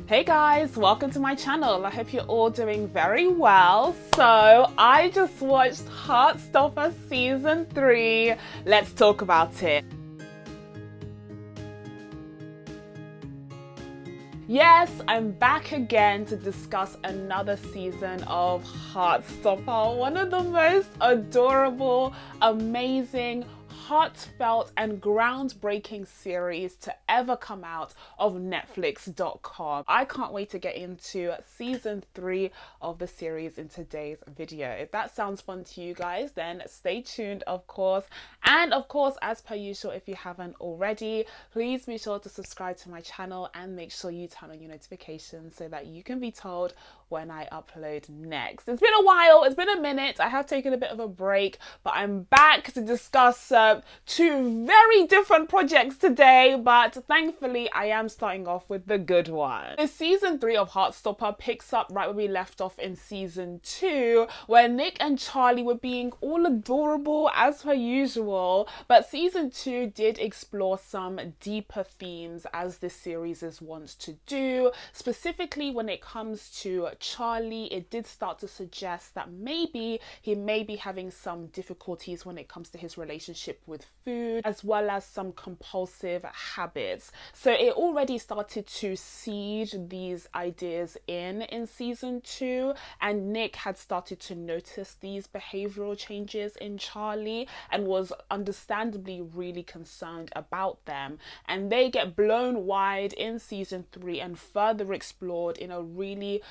Hey guys, welcome to my channel. I hope you're all doing very well. So I just watched Heartstopper season 3. Let's talk about it. Yes, I'm back again to discuss another season of Heartstopper, one of the most adorable, amazing, heartfelt and groundbreaking series to ever come out of Netflix.com. I can't wait to get into season 3 of the series in today's video. If that sounds fun to you guys, then stay tuned, of course. And of course, as per usual, if you haven't already, please be sure to subscribe to my channel and make sure you turn on your notifications so that you can be told when I upload next. It's been a while, it's been a minute. I have taken a bit of a break, but I'm back to discuss two very different projects today, but thankfully I am starting off with the good one. The season 3 of Heartstopper picks up right where we left off in season 2, where Nick and Charlie were being all adorable as per usual, but season 2 did explore some deeper themes as this series is wont to do. Specifically when it comes to Charlie, it did start to suggest that maybe he may be having some difficulties when it comes to his relationship with food, as well as some compulsive habits. So it already started to seed these ideas in season 2, and Nick had started to notice these behavioral changes in Charlie and was understandably really concerned about them. And they get blown wide in season 3 and further explored in a really,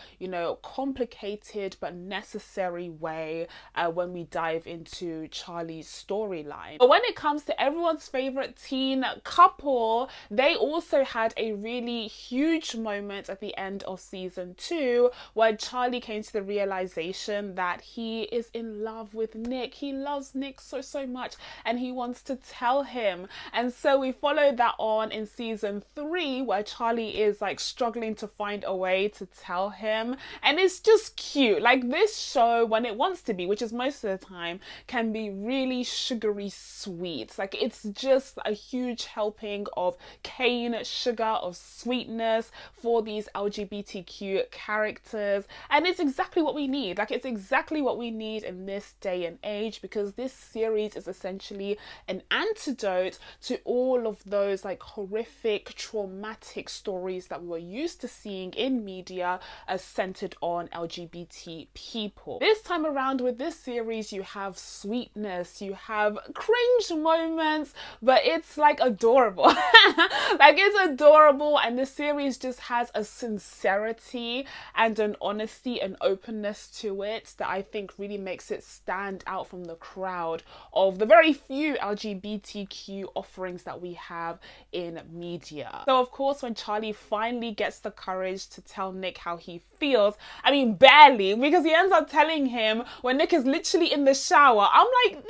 complicated but necessary way when we dive into Charlie's storyline. But when it comes to everyone's favorite teen couple, they also had a really huge moment at the end of season 2 where Charlie came to the realization that he is in love with Nick. He loves Nick so much and he wants to tell him. And so we followed that on in season 3 where Charlie is like struggling to find a way to tell him, and it's just cute. Like, this show, when it wants to be, which is most of the time, can be really sugary sweet. Like, it's just a huge helping of cane sugar, of sweetness for these LGBTQ characters, and it's exactly what we need. Like, it's exactly what we need in this day and age, because this series is essentially an antidote to all of those like horrific, traumatic stories that we were used to seeing in media as centered on LGBT people. This time around with this series, you have sweetness, you have cringe moments, but it's like adorable. Like, it's adorable, and the series just has a sincerity and an honesty and openness to it that I think really makes it stand out from the crowd of the very few LGBTQ offerings that we have in media. So of course, when Charlie finally gets the courage to tell Nick how he feels, I mean barely, because he ends up telling him when Nick is literally in the shower. I'm like,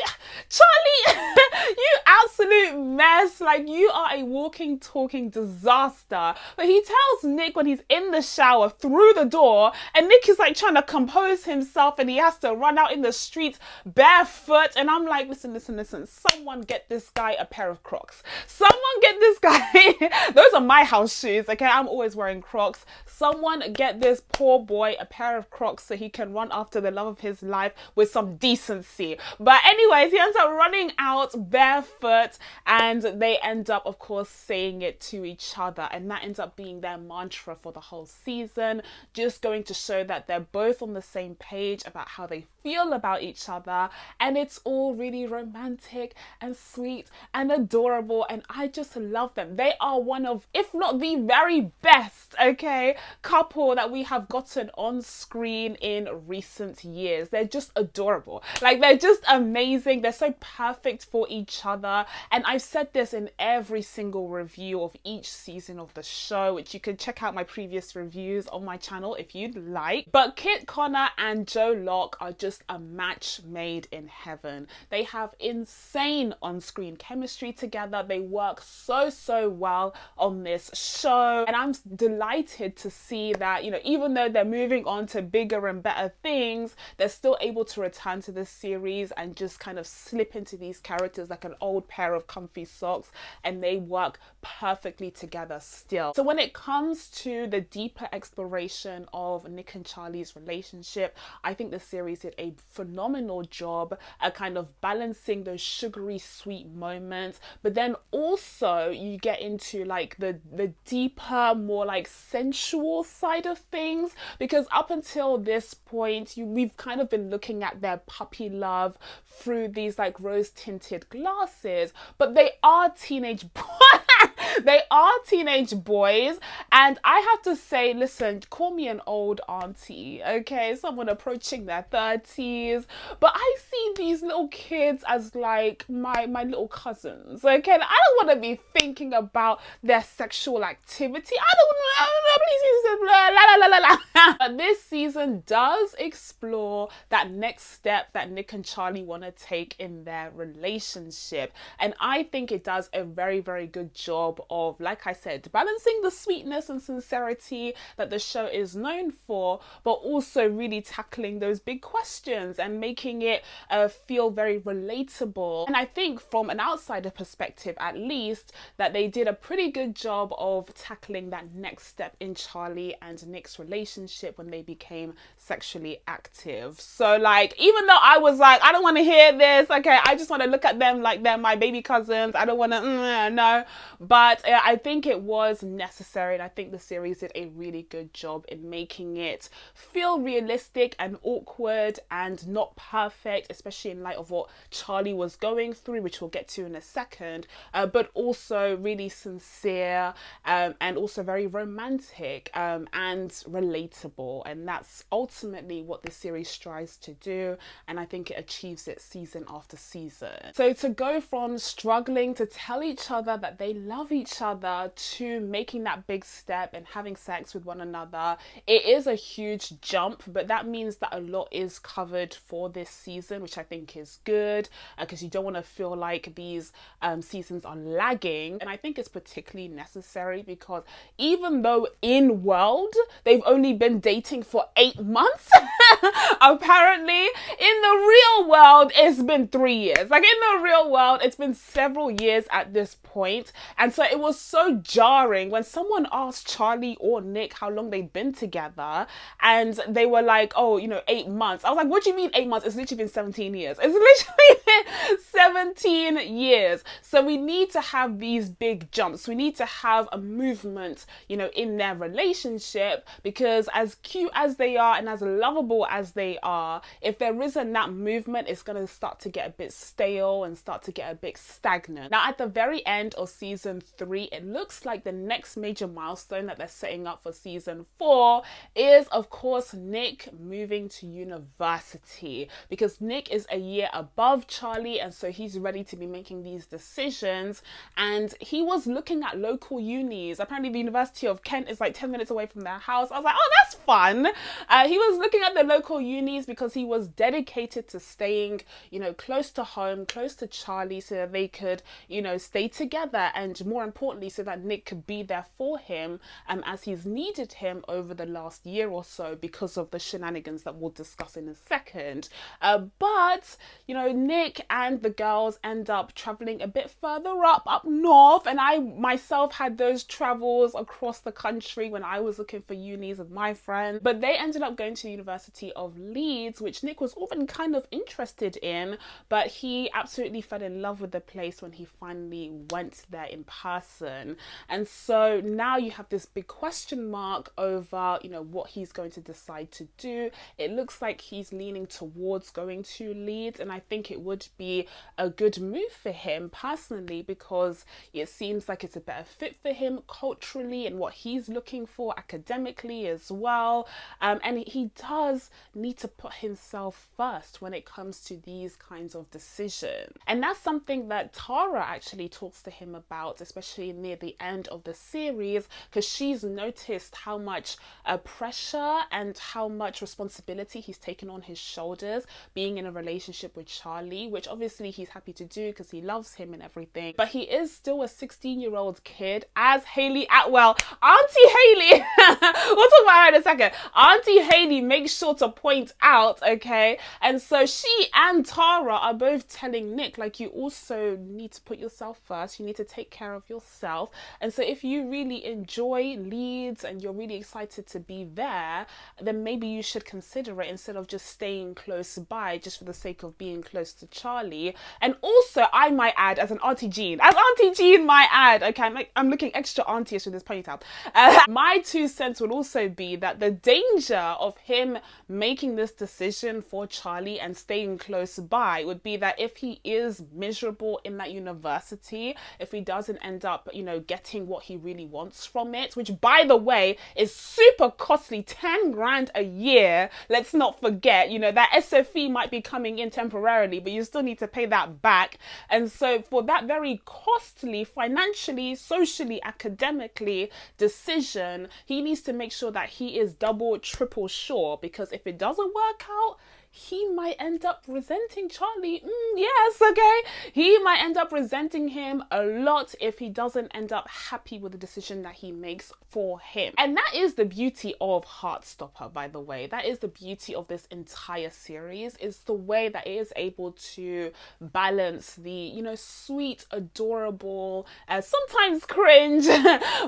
Charlie, you absolute mess. Like, you are a walking, talking disaster. But he tells Nick when he's in the shower through the door, and Nick is like trying to compose himself and he has to run out in the streets barefoot. And I'm like, listen, someone get this guy a pair of Crocs. Someone get this guy, those are my house shoes, okay? I'm always wearing Crocs. Someone get this poor boy a pair of Crocs so he can run after the love of his life with some decency. But anyways, he ends up running out barefoot, and they end up, of course, saying it to each other, and that ends up being their mantra for the whole season, just going to show that they're both on the same page about how they feel about each other, and it's all really romantic and sweet and adorable, and I just love them. They are one of, if not the very best, okay, couple that we have gotten on screen in recent years. They're just adorable. Like, they're just amazing. They're so perfect for each other, and I've said this in every single review of each season of the show, which you can check out my previous reviews on my channel if you'd like. But Kit Connor and Joe Locke are just a match made in heaven. They have insane on-screen chemistry together. They work so well on this show, and I'm delighted to see that, even though they're moving on to bigger and better things, they're still able to return to this series and just kind of slip into these characters characters like an old pair of comfy socks, and they work perfectly together still. So when it comes to the deeper exploration of Nick and Charlie's relationship, I think the series did a phenomenal job at kind of balancing those sugary sweet moments, but then also you get into like the deeper, more like sensual side of things, because up until this point we've kind of been looking at their puppy love through these like rose tinted glasses, but they are teenage they are teenage boys, and I have to say, listen, call me an old auntie, okay, someone approaching their 30s, but I see these little kids as like my little cousins, okay, and I don't want to be thinking about their sexual activity. I don't know, please, but this season does explore that next step that Nick and Charlie want to take in their relationship, and I think it does a very, very good job of, like I said, balancing the sweetness and sincerity that the show is known for, but also really tackling those big questions and making it feel very relatable. And I think from an outsider perspective, at least, that they did a pretty good job of tackling that next step in Charlie and Nick's relationship when they became sexually active. So like, even though I was like, I don't want to hear this, okay, I just want to look at them like they're my baby cousins, I don't want to no, but I think it was necessary, and I think the series did a really good job in making it feel realistic and awkward and not perfect, especially in light of what Charlie was going through, which we'll get to in a second, but also really sincere and also very romantic and relatable, and that's ultimately what the series strives to do, and I think it achieves it season after season. So to go from struggling to tell each other that they love each other to making that big step and having sex with one another, it is a huge jump, but that means that a lot is covered for this season, which I think is good, because you don't want to feel like these seasons are lagging, and I think it's particularly necessary because even though in world they've only been dating for 8 months apparently in the real world it's been 3 years. Like in the real world it's been several years at this point, and so it was so jarring when someone asked Charlie or Nick how long they'd been together, and they were like, oh, 8 months. I was like, what do you mean 8 months? It's literally been 17 years. It's literally been 17 years. So we need to have these big jumps. We need to have a movement, in their relationship, because as cute as they are and as lovable as they are, if there isn't that movement, it's going to start to get a bit stale and start to get a bit stagnant. Now, at the very end of season 3, it looks like the next major milestone that they're setting up for season 4 is, of course, Nick moving to university, because Nick is a year above Charlie, and so he's ready to be making these decisions, and he was looking at local unis. Apparently the University of Kent is like 10 minutes away from their house. I was like, oh, that's fun. He was looking at the local unis because he was dedicated to staying, close to home, close to Charlie, so that they could, stay together, and more importantly, so that Nick could be there for him as he's needed him over the last year or so because of the shenanigans that we'll discuss in a second. But, Nick and the girls end up traveling a bit further up north, and I myself had those travels across the country when I was looking for unis with my friends, but they ended up going to the University of Leeds, which Nick was often kind of interested in, but he absolutely fell in love with the place when he finally went there in person. And so now you have this big question mark over, what he's going to decide to do. It looks like he's leaning towards going to Leeds, and I think it would be a good move for him personally, because it seems like it's a better fit for him culturally and what he's looking for academically as well. And he does need to put himself first when it comes to these kinds of decisions. And that's something that Tara actually talks to him about, especially near the end of the series, because she's noticed how much pressure and how much responsibility he's taken on his shoulders being in a relationship with Charlie, which obviously he's happy to do because he loves him and everything. But he is still a 16-year-old kid, as Hayley Atwell, Auntie Hayley, we'll talk about her in a second. Auntie Haley makes sure to point out, okay? And so she and Tara are both telling Nick, like, you also need to put yourself first. You need to take care of yourself. And so if you really enjoy Leeds and you're really excited to be there, then maybe you should consider it instead of just staying close by just for the sake of being close to Charlie. And also, I might add, as Auntie Jean might add, okay, I'm looking extra auntie-ish with this ponytail. My 2 cents would also be that the danger of him making this decision for Charlie and staying close by would be that if he is miserable in that university, if he doesn't end up, you know, getting what he really wants from it, which by the way is super costly, 10 grand a year. Let's not forget, you know, that SFE might be coming in temporarily, but you still need to pay that back. And so for that very costly, financially, socially, academically decision, he needs to make sure that he is double, triple sure, because if it doesn't work out, he might end up resenting Charlie. Yes, okay. He might end up resenting him a lot if he doesn't end up happy with the decision that he makes for him. And that is the beauty of Heartstopper, by the way. That is the beauty of this entire series, is the way that it is able to balance the, you know, sweet, adorable, sometimes cringe,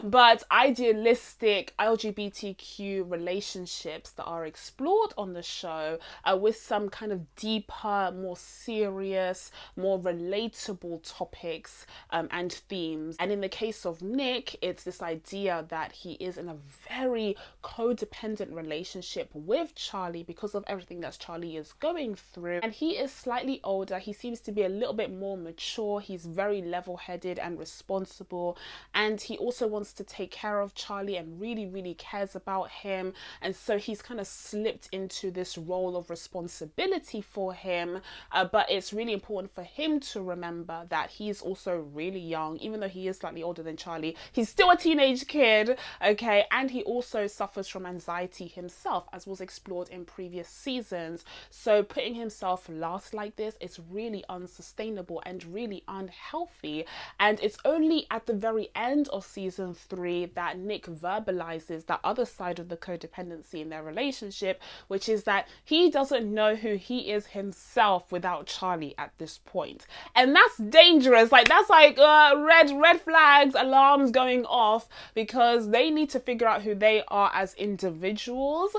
but idealistic LGBTQ relationships that are explored on the show with some kind of deeper, more serious, more relatable topics and themes. And in the case of Nick, it's this idea that he is in a very codependent relationship with Charlie because of everything that Charlie is going through. And he is slightly older. He seems to be a little bit more mature. He's very level-headed and responsible. And he also wants to take care of Charlie and really, really cares about him. And so he's kind of slipped into this role of responsibility for him, but it's really important for him to remember that he's also really young. Even though he is slightly older than Charlie, he's still a teenage kid, okay? And he also suffers from anxiety himself, as was explored in previous seasons. So putting himself last like this is really unsustainable and really unhealthy. And it's only at the very end of season 3 that Nick verbalizes that other side of the codependency in their relationship, which is that he doesn't know who he is himself without Charlie at this point. And that's dangerous. Like, that's like red flags, alarms going off, because they need to figure out who they are as individuals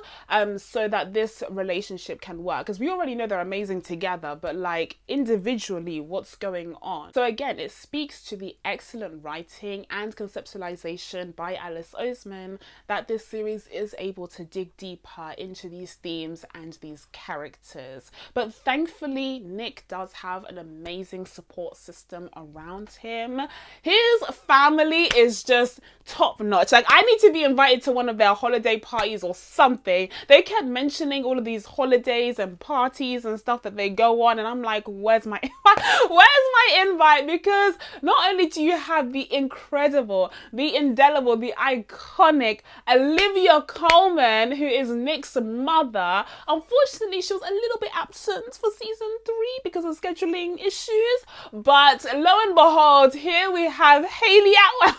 so that this relationship can work. Because we already know they're amazing together, but like individually, what's going on? So again, it speaks to the excellent writing and conceptualization by Alice Oseman that this series is able to dig deeper into these themes and these characters. But thankfully, Nick does have an amazing support system around him. His family is just top notch. Like, I need to be invited to one of their holiday parties or something. They kept mentioning all of these holidays and parties and stuff that they go on, and I'm like, where's my invite? Because not only do you have the incredible, the indelible, the iconic Olivia Colman, who is Nick's mother. Unfortunately, she was a little bit absent for season 3 because of scheduling issues, but lo and behold, here we have Haley Atwell.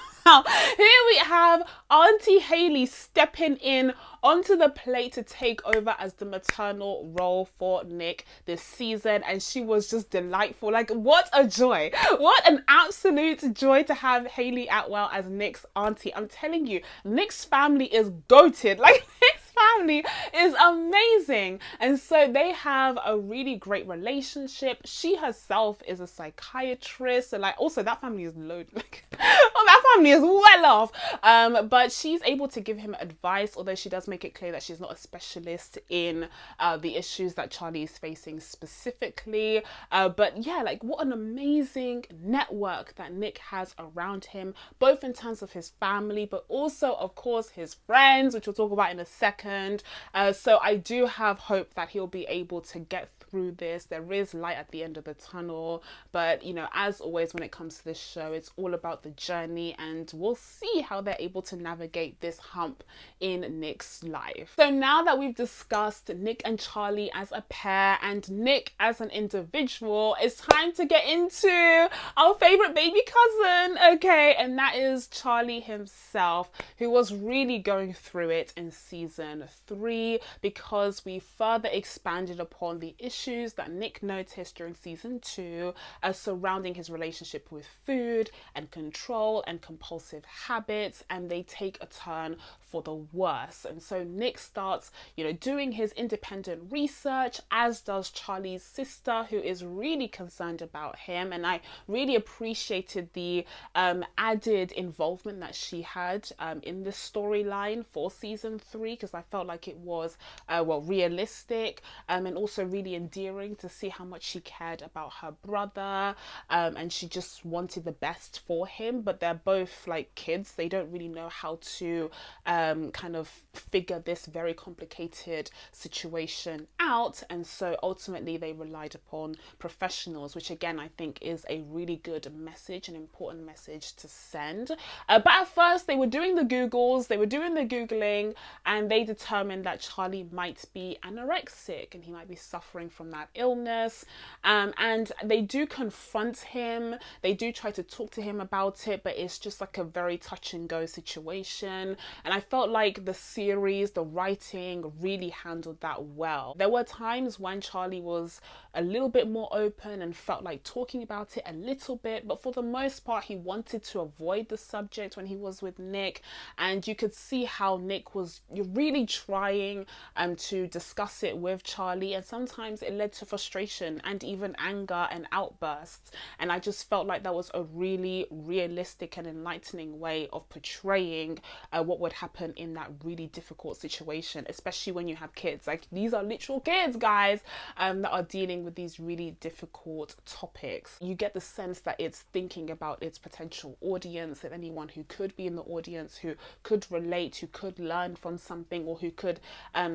Here we have Auntie Haley stepping in onto the plate to take over as the maternal role for Nick this season, and she was just delightful. Like, what a joy, what an absolute joy to have Haley Atwell as Nick's auntie. I'm telling you, Nick's family is goated. Like, Nick's family is amazing, and so they have a really great relationship. She herself is a psychiatrist, so like, also that family is loaded. Like, oh, that family is well off, but she's able to give him advice, although she does make it clear that she's not a specialist in the issues that Charlie is facing specifically. But yeah, like, what an amazing network that Nick has around him, both in terms of his family, but also, of course, his friends, which we'll talk about in a second. So I do have hope that he'll be able to get through through this. There is light at the end of the tunnel, but you know, as always when it comes to this show, it's all about the journey, and we'll see how they're able to navigate this hump in Nick's life. So now that we've discussed Nick and Charlie as a pair and Nick as an individual, it's time to get into our favorite baby cousin, okay, and that is Charlie himself, who was really going through it in season 3, because we further expanded upon the issues that Nick noticed during season 2 surrounding his relationship with food and control and compulsive habits, and they take a turn for the worse. And so Nick starts, you know, doing his independent research, as does Charlie's sister, who is really concerned about him. And I really appreciated the added involvement that she had in this storyline for season 3, because I felt like it was realistic and also really endearing to see how much she cared about her brother, and she just wanted the best for him. But they're both like kids, they don't really know how to kind of figure this very complicated situation out, and so ultimately they relied upon professionals, which again I think is a really good message, an important message to send. But at first they were doing the Googles, they were doing the Googling, and they determined that Charlie might be anorexic and he might be suffering from that illness, and they do confront him, they do try to talk to him about it, but it's just like a very touch and go situation. And I felt like the series, the writing really handled that well. There were times when Charlie was a little bit more open and felt like talking about it a little bit, but for the most part he wanted to avoid the subject when he was with Nick, and you could see how Nick was really trying to discuss it with Charlie, and sometimes it led to frustration and even anger and outbursts. And I just felt like that was a really realistic and enlightening way of portraying what would happen in that really difficult situation, especially when you have kids. Like, these are literal kids, guys, that are dealing with these really difficult topics. You get the sense that it's thinking about its potential audience, and anyone who could be in the audience, who could relate, who could learn from something, or who could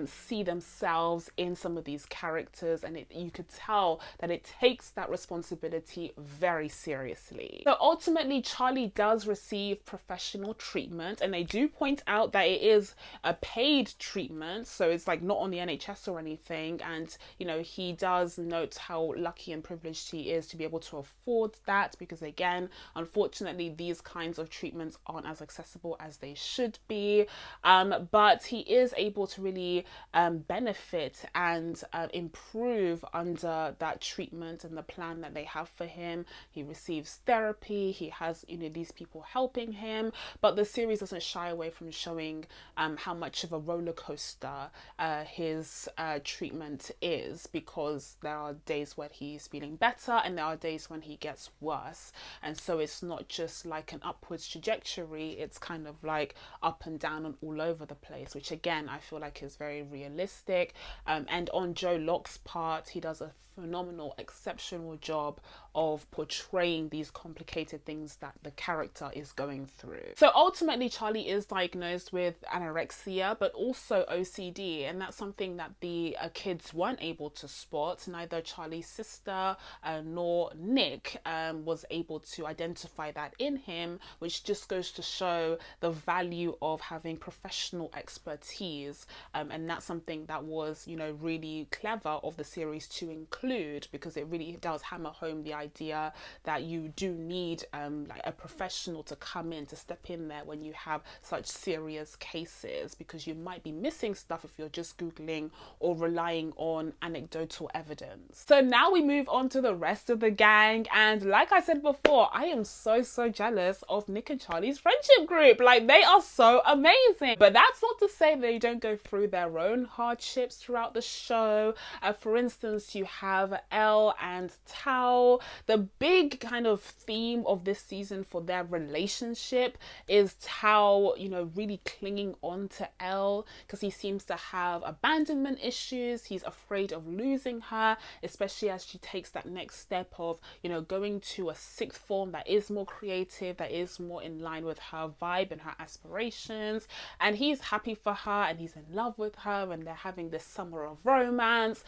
see themselves in some of these characters. And you could tell that it takes that responsibility very seriously. So ultimately Charlie does receive professional treatment, and they do point out that it is a paid treatment, so it's like not on the NHS or anything. And you know, he does note how lucky and privileged he is to be able to afford that, because again, unfortunately, these kinds of treatments aren't as accessible as they should be, but he is able to really benefit and improve under that treatment and the plan that they have for him. He receives therapy, he has, you know, these people helping him, but the series doesn't shy away from showing how much of a roller coaster his treatment is, because there are days when he's feeling better and there are days when he gets worse. And so it's not just like an upwards trajectory, it's kind of like up and down and all over the place, which again I feel like is very realistic. And on Joe Locke's part, he does a phenomenal, exceptional job of portraying these complicated things that the character is going through. So ultimately Charlie is diagnosed with anorexia, but also OCD, and that's something that the kids weren't able to spot. Neither Charlie's sister nor Nick was able to identify that in him, which just goes to show the value of having professional expertise, and that's something that was, you know, really clever of the series to include, because it really does hammer home the idea that you do need like a professional to come in, to step in there when you have such serious cases, because you might be missing stuff if you're just Googling or relying on anecdotal evidence. So now we move on to the rest of the gang, and like I said before, I am so jealous of Nick and Charlie's friendship group. Like, they are so amazing, but that's not to say they don't go through their own hardships throughout the show. For instance, you have Elle and Tao. The big kind of theme of this season for their relationship is Tao, you know, really clinging on to Elle, because he seems to have abandonment issues. He's afraid of losing her, especially as she takes that next step of, you know, going to a sixth form that is more creative, that is more in line with her vibe and her aspirations. And he's happy for her and he's in love with her, and they're having this summer of romance.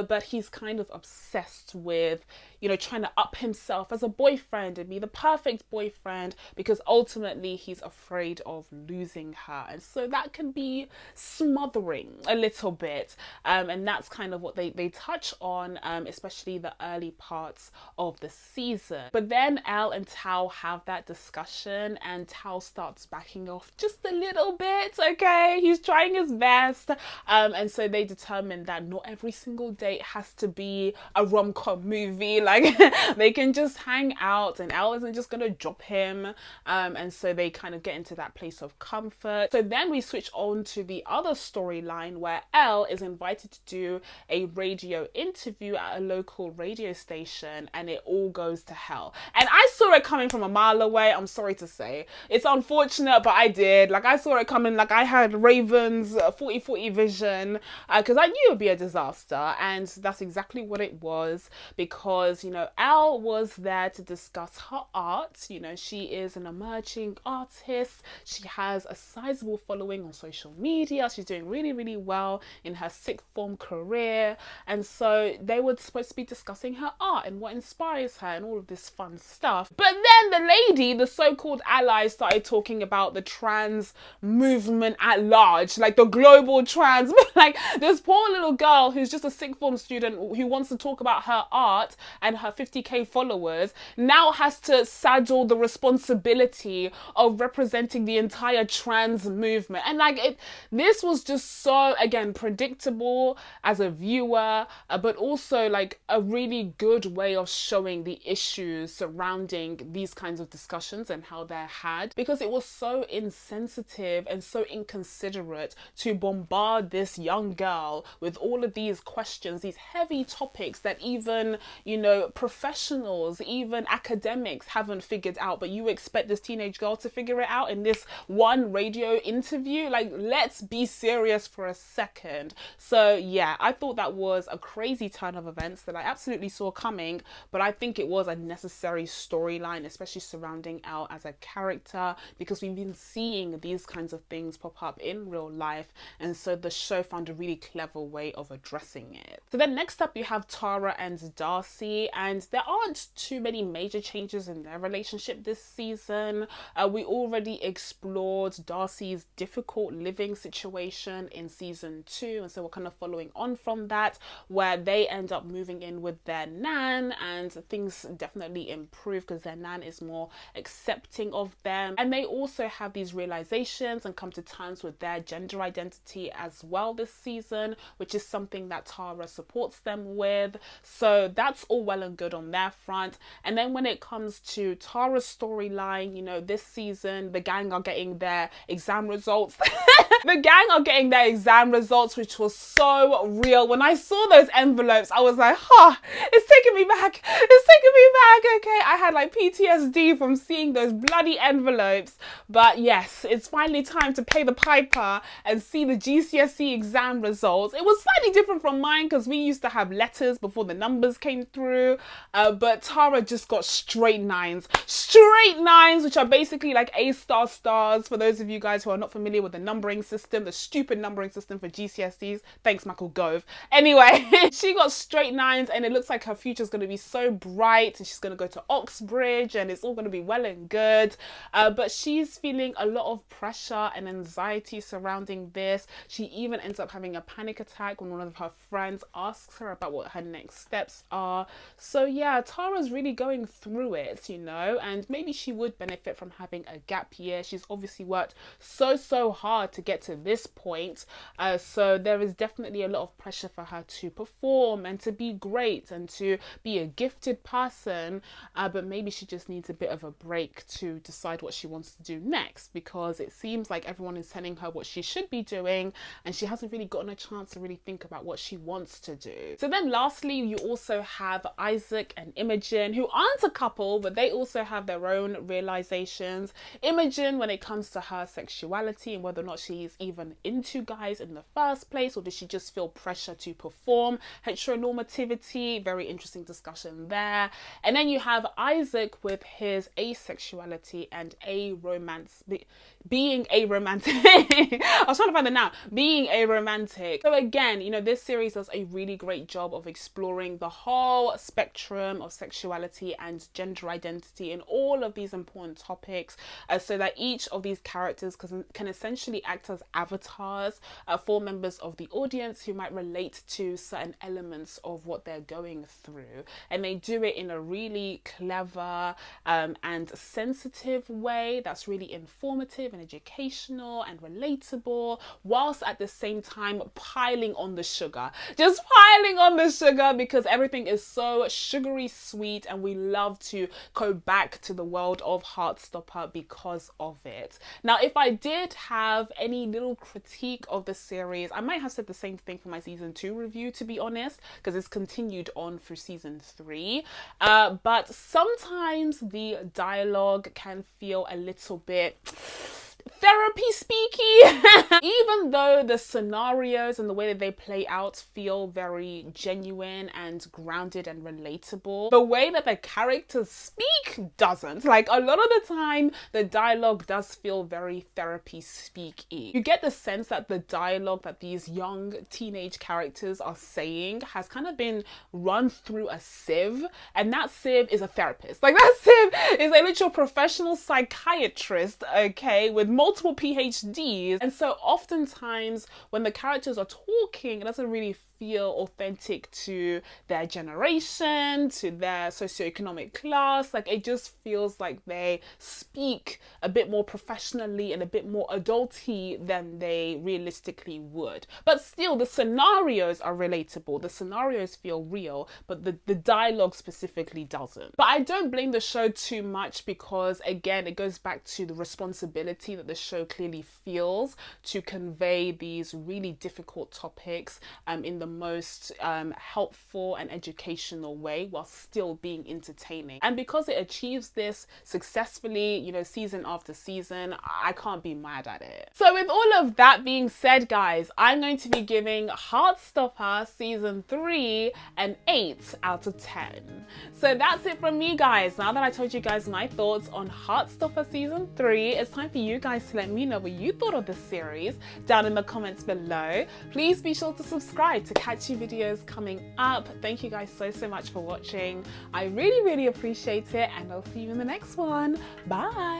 but he's kind of obsessed with, you know, trying to up himself as a boyfriend and be the perfect boyfriend, because ultimately he's afraid of losing her. And so that can be smothering a little bit. And that's kind of what they touch on, especially the early parts of the season. But then Elle and Tao have that discussion, and Tao starts backing off just a little bit, okay? He's trying his best. And so they determine that not every single date has to be a rom-com movie. Like, they can just hang out, and Elle isn't just gonna drop him. And so they kind of get into that place of comfort. So then we switch on to the other storyline where Elle is invited to do a radio interview at a local radio station, and it all goes to hell. And I saw it coming from a mile away, I'm sorry to say. It's unfortunate, but I did. Like, I saw it coming. Like, I had Raven's 40-40 vision, because I knew it would be a disaster, and that's exactly what it was, because, you know, Elle was there to discuss her art. You know, she is an emerging artist. She has a sizable following on social media. She's doing really, really well in her sixth form career. And so they were supposed to be discussing her art and what inspires her and all of this fun stuff. But then the lady, the so-called ally, started talking about the trans movement at large, like the global trans, like this poor little girl who's just a sixth form student who wants to talk about her art and her 50k followers now has to saddle the responsibility of representing the entire trans movement. And like, this was just so, again, predictable as a viewer, but also like a really good way of showing the issues surrounding these kinds of discussions and how they're had, because it was so insensitive and so inconsiderate to bombard this young girl with all of these questions, these heavy topics that even, you know, professionals, even academics haven't figured out, but you expect this teenage girl to figure it out in this one radio interview? Like, let's be serious for a second. So yeah, I thought that was a crazy turn of events that I absolutely saw coming, but I think it was a necessary storyline, especially surrounding Elle as a character, because we've been seeing these kinds of things pop up in real life, and so the show found a really clever way of addressing it. So then next up you have Tara and Darcy, and there aren't too many major changes in their relationship this season. We already explored Darcy's difficult living situation in season 2, and so we're kind of following on from that, where they end up moving in with their nan, and things definitely improve because their nan is more accepting of them, and they also have these realizations and come to terms with their gender identity as well this season, which is something that Tara supports them with. So that's all well and good on their front. And then when it comes to Tara's storyline, you know, this season the gang are getting their exam results. The gang are getting their exam results, which was so real. When I saw those envelopes, I was like, it's taking me back. It's taking me back. Okay, I had like PTSD from seeing those bloody envelopes. But yes, it's finally time to pay the piper and see the GCSE exam results. It was slightly different from mine because we used to have letters before the numbers came through. But Tara just got straight nines, which are basically like A-star stars. For those of you guys who are not familiar with the numbering system, the stupid numbering system for GCSEs. Thanks, Michael Gove. Anyway, she got straight nines, and it looks like her future is going to be so bright, and she's going to go to Oxbridge, and it's all going to be well and good. But she's feeling a lot of pressure and anxiety surrounding this. She even ends up having a panic attack when one of her friends asks her about what her next steps are. So yeah, Tara's really going through it, you know, and maybe she would benefit from having a gap year. She's obviously worked so hard to get to this point, so there is definitely a lot of pressure for her to perform and to be great and to be a gifted person, but maybe she just needs a bit of a break to decide what she wants to do next, because it seems like everyone is telling her what she should be doing and she hasn't really gotten a chance to really think about what she wants to do. So then lastly, you also have Isaac and Imogen, who aren't a couple, but they also have their own realizations. Imogen, when it comes to her sexuality and whether or not she she's even into guys in the first place, or does she just feel pressure to perform? Heteronormativity, very interesting discussion there. And then you have Isaac with his asexuality and being aromantic. I was trying to find the noun. Being aromantic. So again, you know, this series does a really great job of exploring the whole spectrum of sexuality and gender identity and all of these important topics, so that each of these characters can essentially act as avatars for members of the audience who might relate to certain elements of what they're going through. And they do it in a really clever and sensitive way that's really informative and educational and relatable, whilst at the same time piling on the sugar. Just piling on the sugar, because everything is so sugary sweet and we love to go back to the world of Heartstopper because of it. Now, if I did have any little critique of the series, I might have said the same thing for my season 2 review, to be honest, because it's continued on through season 3. But sometimes the dialogue can feel a little bit therapy speaky. Even though the scenarios and the way that they play out feel very genuine and grounded and relatable, the way that the characters speak doesn't. Like, a lot of the time the dialogue does feel very therapy speaky. You get the sense that the dialogue that these young teenage characters are saying has kind of been run through a sieve, and that sieve is a therapist. Like, that sieve is a literal professional psychiatrist, okay, with multiple PhDs. And so oftentimes when the characters are talking, it doesn't really feel authentic to their generation, to their socioeconomic class. Like, it just feels like they speak a bit more professionally and a bit more adulty than they realistically would. But still, the scenarios are relatable. The scenarios feel real, but the dialogue specifically doesn't. But I don't blame the show too much, because again, it goes back to the responsibility that the show clearly feels to convey these really difficult topics in the most helpful and educational way, while still being entertaining. And because it achieves this successfully, you know, season after season, I can't be mad at it. So with all of that being said, guys, I'm going to be giving Heartstopper season 3 an 8 out of 10. So that's it from me, guys. Now that I told you guys my thoughts on Heartstopper season 3, it's time for you guys to let me know what you thought of this series down in the comments below. Please be sure to subscribe to catch you videos coming up. Thank you guys so much for watching. I really appreciate it, and I'll see you in the next one. Bye.